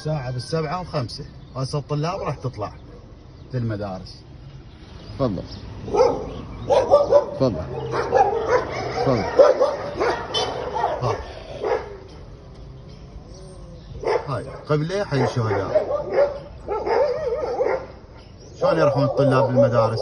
الساعة بالسبعة و5 هسه الطلاب راح تطلع للمدارس. تفضل تفضل تفضل. هاي قبله حي الشهداء. شلون يروحون الطلاب للمدارس؟